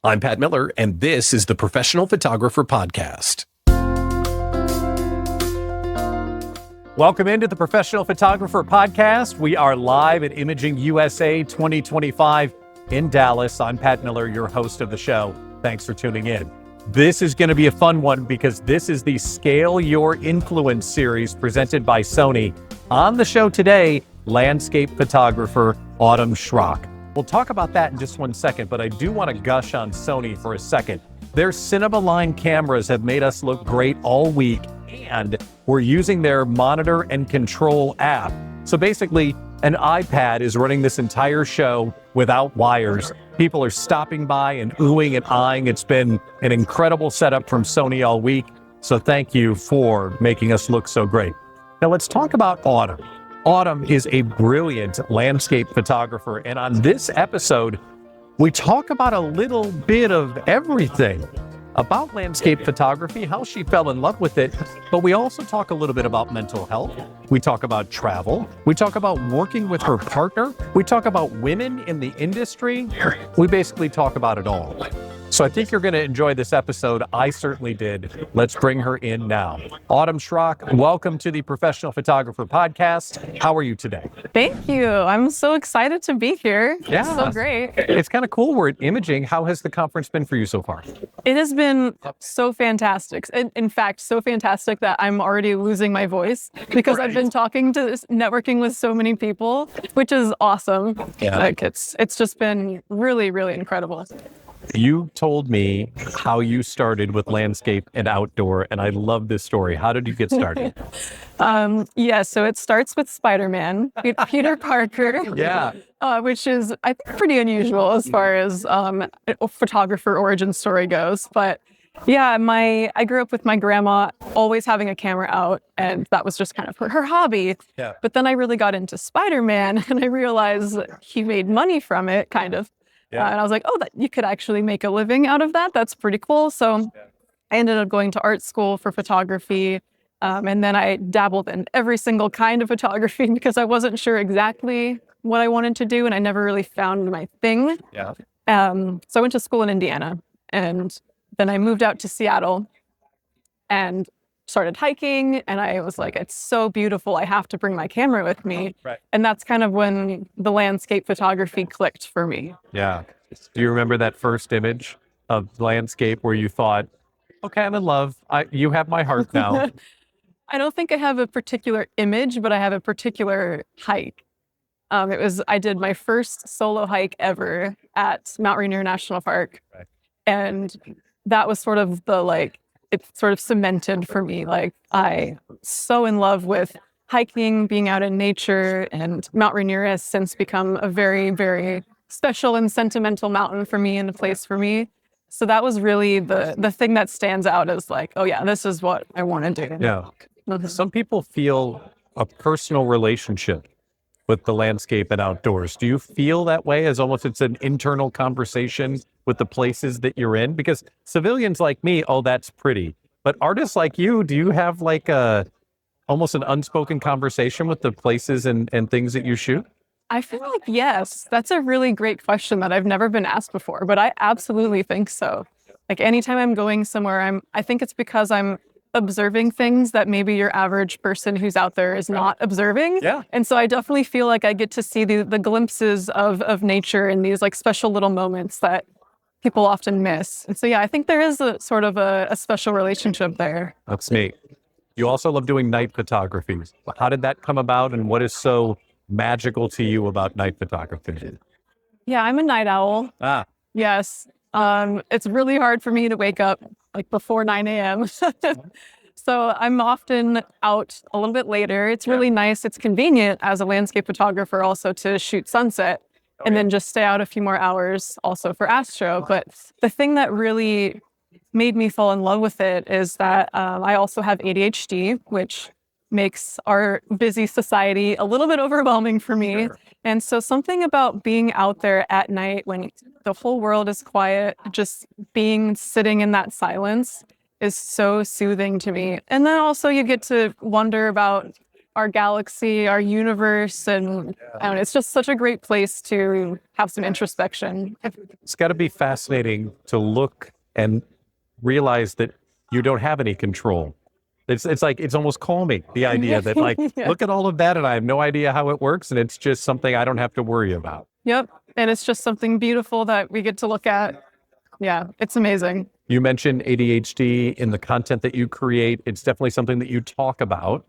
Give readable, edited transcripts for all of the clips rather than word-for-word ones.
I'm Pat Miller, and this is the Professional Photographer Podcast. Welcome into the Professional Photographer Podcast. We are live at Imaging USA 2025 in Dallas. I'm Pat Miller, your host of the show. Thanks for tuning in. This is going to be a fun one because this is the Scale Your Influence series presented by Sony. On the show today, landscape photographer Autumn Shrock. We'll talk about that in just 1 second, but I do want to gush on Sony for a second. Their Cinema Line cameras have made us look great all week, and we're using their monitor and control app. So basically, an iPad is running this entire show without wires. People are stopping by and oohing and eyeing. It's been an incredible setup from Sony all week. So thank you for making us look so great. Now let's talk about Autumn. Autumn is a brilliant landscape photographer, and on this episode, we talk about a little bit of everything about landscape photography, how she fell in love with it, but we also talk a little bit about mental health. We talk about travel. We talk about working with her partner. We talk about women in the industry. We basically talk about it all. So I think you're going to enjoy this episode. I certainly did. Let's bring her in now. Autumn Shrock, welcome to the Professional Photographer Podcast. How are you today? Thank you. I'm so excited to be here. Yeah. It's so great. It's kind of cool. We're at Imaging. How has the conference been for you so far? It has been so fantastic. In fact, so fantastic that I'm already losing my voice because I've been networking with so many people, which is awesome. Yeah. Like it's just been really, really incredible. You told me how you started with landscape and outdoor, and I love this story. How did you get started? So it starts with Spider-Man, Peter Parker. Yeah. Which is, I think, pretty unusual as far as a photographer origin story goes. But yeah, I grew up with my grandma always having a camera out, and that was just kind of her hobby. Yeah. But then I really got into Spider-Man, and I realized he made money from it, kind of. Yeah. And I was like, that you could actually make a living out of that. That's pretty cool. So I ended up going to art school for photography. And then I dabbled in every single kind of photography because I wasn't sure exactly what I wanted to do. And I never really found my thing. Yeah. So I went to school in Indiana, and then I moved out to Seattle and started hiking, and I was like, it's so beautiful. I have to bring my camera with me. Right. And that's kind of when the landscape photography clicked for me. Yeah. Do you remember that first image of landscape where you thought, okay, I'm in love. You have my heart now? I don't think I have a particular image, but I have a particular hike. I did my first solo hike ever at Mount Rainier National Park. Right. And that was sort of it sort of cemented for me. Like, I'm so in love with hiking, being out in nature, and Mount Rainier has since become a very, very special and sentimental mountain for me and a place for me. So that was really the thing that stands out as like, oh yeah, this is what I want to do. Yeah. Some people feel a personal relationship with the landscape and outdoors. Do you feel that way, as almost it's an internal conversation with the places that you're in? Because civilians like me, that's pretty. But artists like you, do you have like almost an unspoken conversation with the places and things that you shoot? I feel like yes. That's a really great question that I've never been asked before, but I absolutely think so. Like anytime I'm going somewhere, I think it's because I'm observing things that maybe your average person who's out there is not observing. Yeah. And so I definitely feel like I get to see the glimpses of nature in these like special little moments that people often miss. And so, yeah, I think there is a sort of a special relationship there. That's neat. You also love doing night photography. How did that come about, and what is so magical to you about night photography? Yeah, I'm a night owl. Yes. It's really hard for me to wake up like before 9 a.m. So I'm often out a little bit later. It's really nice. It's convenient as a landscape photographer also to shoot sunset and then just stay out a few more hours also for astro. But the thing that really made me fall in love with it is that I also have ADHD, which makes our busy society a little bit overwhelming for me. Sure. And so something about being out there at night when the whole world is quiet, just sitting in that silence is so soothing to me. And then also you get to wonder about our galaxy, our universe. And I don't know, it's just such a great place to have some introspection. It's got to be fascinating to look and realize that you don't have any control. It's like, it's almost calming, the idea that like, look at all of that and I have no idea how it works. And it's just something I don't have to worry about. Yep. And it's just something beautiful that we get to look at. Yeah, it's amazing. You mentioned ADHD in the content that you create. It's definitely something that you talk about.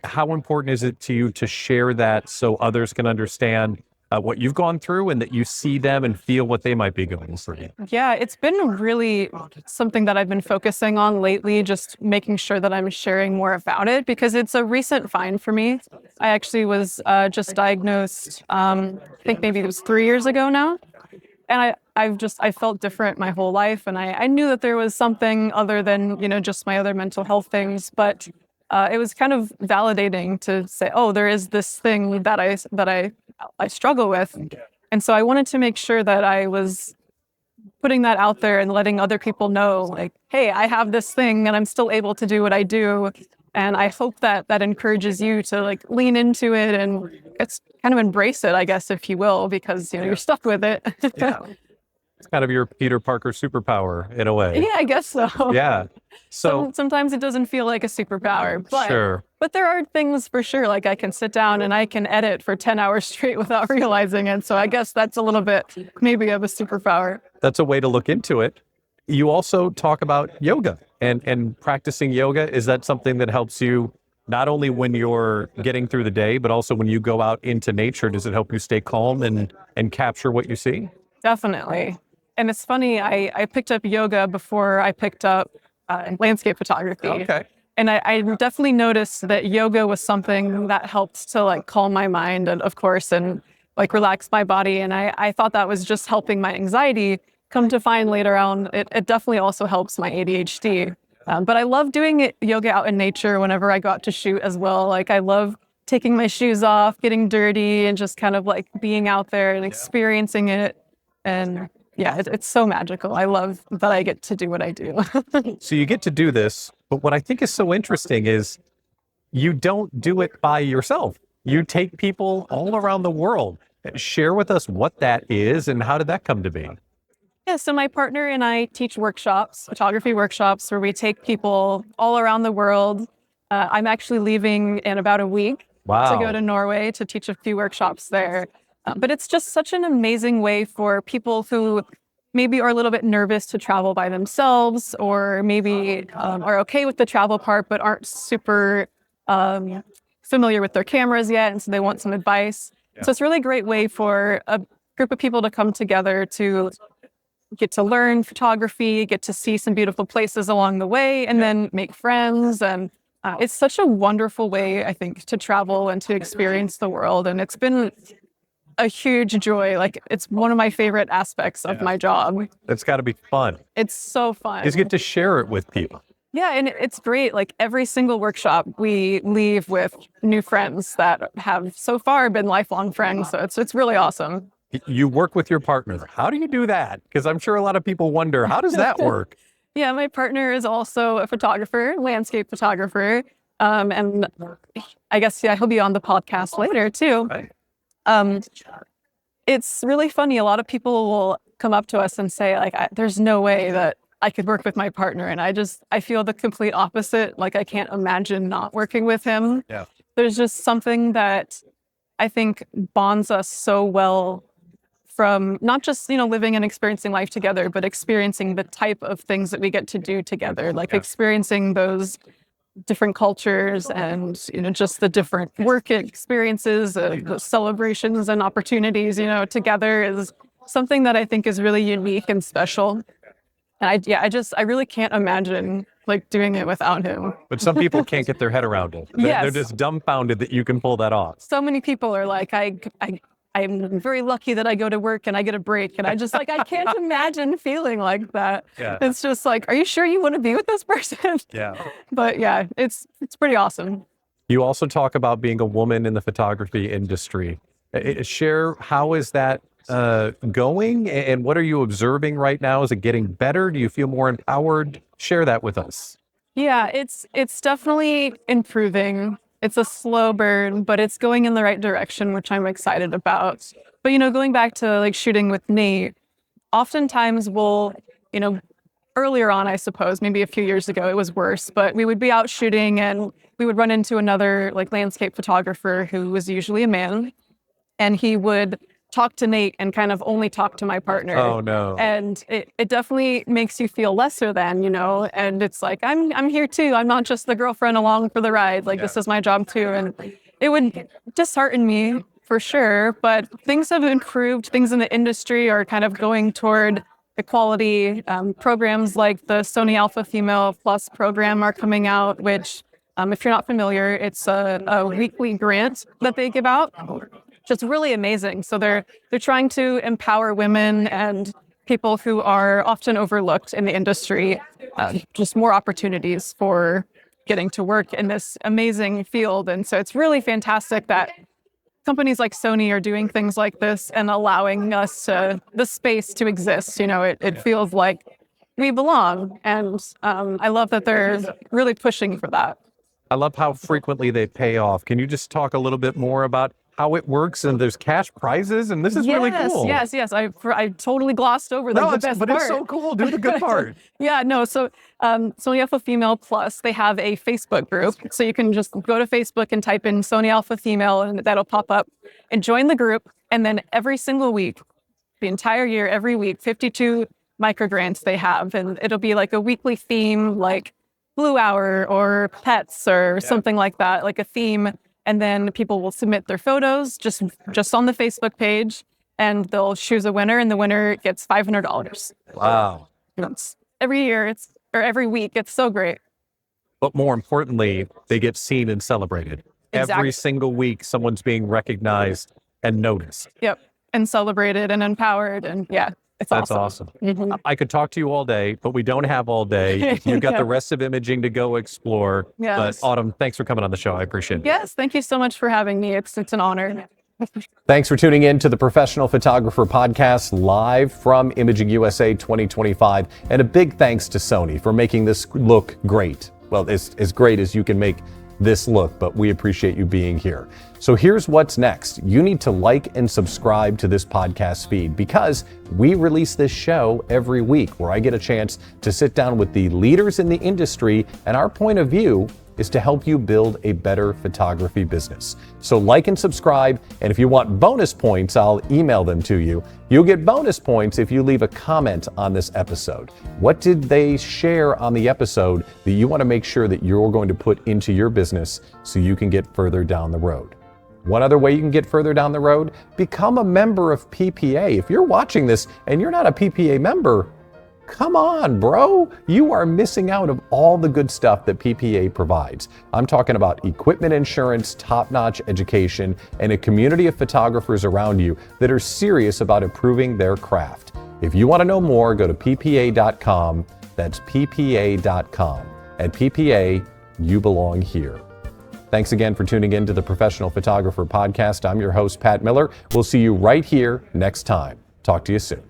How important is it to you to share that so others can understand what you've gone through and that you see them and feel what they might be going through? Yeah, it's been really something that I've been focusing on lately, just making sure that I'm sharing more about it because it's a recent find for me. I actually was just diagnosed, I think maybe it was 3 years ago now. And I felt different my whole life. And I knew that there was something other than, just my other mental health things. But it was kind of validating to say, oh, there is this thing that I struggle with. And so I wanted to make sure that I was putting that out there and letting other people know, like, hey, I have this thing and I'm still able to do what I do. And I hope that encourages you to like lean into it and it's kind of embrace it, I guess, if you will, because you're stuck with it. It's kind of your Peter Parker superpower in a way. Yeah, I guess so. Yeah. So sometimes it doesn't feel like a superpower, but sure. But there are things for sure, like I can sit down and I can edit for 10 hours straight without realizing it. So I guess that's a little bit maybe of a superpower. That's a way to look into it. You also talk about yoga and practicing yoga. Is that something that helps you not only when you're getting through the day, but also when you go out into nature? Does it help you stay calm and capture what you see? Definitely. And it's funny, I picked up yoga before I picked up landscape photography. Okay. And I definitely noticed that yoga was something that helped to like calm my mind and of course, and like relax my body. And I thought that was just helping my anxiety. Come to find later on, it definitely also helps my ADHD. But I love doing yoga out in nature whenever I go out to shoot as well. Like I love taking my shoes off, getting dirty and just kind of like being out there and experiencing it. And yeah, it's so magical. I love that I get to do what I do. So you get to do this, but what I think is so interesting is you don't do it by yourself. You take people all around the world. Share with us what that is and how did that come to be? Yeah, so my partner and I teach workshops, photography workshops, where we take people all around the world. I'm actually leaving in about a week to go to Norway to teach a few workshops there. But it's just such an amazing way for people who maybe are a little bit nervous to travel by themselves or maybe are okay with the travel part but aren't super familiar with their cameras yet, and so they want some advice. Yeah. So it's really a great way for a group of people to come together to get to learn photography, get to see some beautiful places along the way, and then make friends. And it's such a wonderful way, I think, to travel and to experience the world. And it's been a huge joy. Like it's one of my favorite aspects of my job. It's got to be fun. It's so fun. You get to share it with people. Yeah, and it's great. Like every single workshop, we leave with new friends that have so far been lifelong friends. So it's really awesome. You work with your partner. How do you do that? Because I'm sure a lot of people wonder, how does that work? Yeah, my partner is also a photographer, landscape photographer. And I guess, he'll be on the podcast later too. Right. It's really funny. A lot of people will come up to us and say, like, there's no way that I could work with my partner. And I feel the complete opposite. Like, I can't imagine not working with him. Yeah. There's just something that I think bonds us so well from not just, living and experiencing life together, but experiencing the type of things that we get to do together, like experiencing those different cultures and, just the different work experiences, the celebrations and opportunities, together is something that I think is really unique and special. And I really can't imagine like doing it without him. But some people can't get their head around it. They're just dumbfounded that you can pull that off. So many people are like, I'm very lucky that I go to work and I get a break. And I just I can't imagine feeling like that. Yeah. It's just like, are you sure you want to be with this person? Yeah. But yeah, it's pretty awesome. You also talk about being a woman in the photography industry. Share, how is that going and what are you observing right now? Is it getting better? Do you feel more empowered? Share that with us. Yeah, it's definitely improving. it's a slow burn, but it's going in the right direction, which I'm excited about. But, going back to like shooting with Nate, oftentimes we'll, earlier on, I suppose, maybe a few years ago, it was worse, but we would be out shooting and we would run into another like landscape photographer who was usually a man, and he would talk to Nate and kind of only talk to my partner. Oh no. And it definitely makes you feel lesser than, and it's like, I'm here too. I'm not just the girlfriend along for the ride. Like, this is my job too. And it would dishearten me for sure, but things have improved. Things in the industry are kind of going toward equality. Programs like the Sony Alpha Female Plus program are coming out, which, if you're not familiar, it's a weekly grant that they give out. Just really amazing. So they're trying to empower women and people who are often overlooked in the industry, just more opportunities for getting to work in this amazing field. And so it's really fantastic that companies like Sony are doing things like this and allowing us the space to exist. It feels like we belong. And I love that they're really pushing for that. I love how frequently they pay off. Can you just talk a little bit more about how it works? And there's cash prizes, and this is really cool. Yes. I totally glossed over the best part. It's so cool. Do the good part. So Sony Alpha Female Plus, they have a Facebook group. So you can just go to Facebook and type in Sony Alpha Female, and that'll pop up, and join the group. And then every single week, the entire year, every week, 52 microgrants they have. And it'll be like a weekly theme, like Blue Hour or pets or something like that, like a theme. And then people will submit their photos just on the Facebook page, and they'll choose a winner, and the winner gets $500. Wow. Every year, every week. It's so great. But more importantly, they get seen and celebrated. Exactly. Every single week, someone's being recognized and noticed. Yep. And celebrated and empowered. And That's awesome. Mm-hmm. I could talk to you all day, but we don't have all day. You've got the rest of imaging to go explore. Yes. But Autumn, thanks for coming on the show. I appreciate it. Yes, thank you so much for having me. It's an honor. Thanks for tuning in to the Professional Photographer Podcast, live from Imaging USA 2025. And a big thanks to Sony for making this look great. Well, it's as great as you can make this look, but we appreciate you being here. So here's what's next. You need to like and subscribe to this podcast feed, because we release this show every week where I get a chance to sit down with the leaders in the industry, and our point of view is to help you build a better photography business. So like and subscribe, and if you want bonus points, I'll email them to you. You'll get bonus points if you leave a comment on this episode. What did they share on the episode that you want to make sure that you're going to put into your business so you can get further down the road? One other way you can get further down the road, become a member of PPA. If you're watching this and you're not a PPA member, come on, bro. You are missing out of all the good stuff that PPA provides. I'm talking about equipment insurance, top-notch education, and a community of photographers around you that are serious about improving their craft. If you want to know more, go to ppa.com. That's ppa.com. At PPA, you belong here. Thanks again for tuning in to the Professional Photographer Podcast. I'm your host, Pat Miller. We'll see you right here next time. Talk to you soon.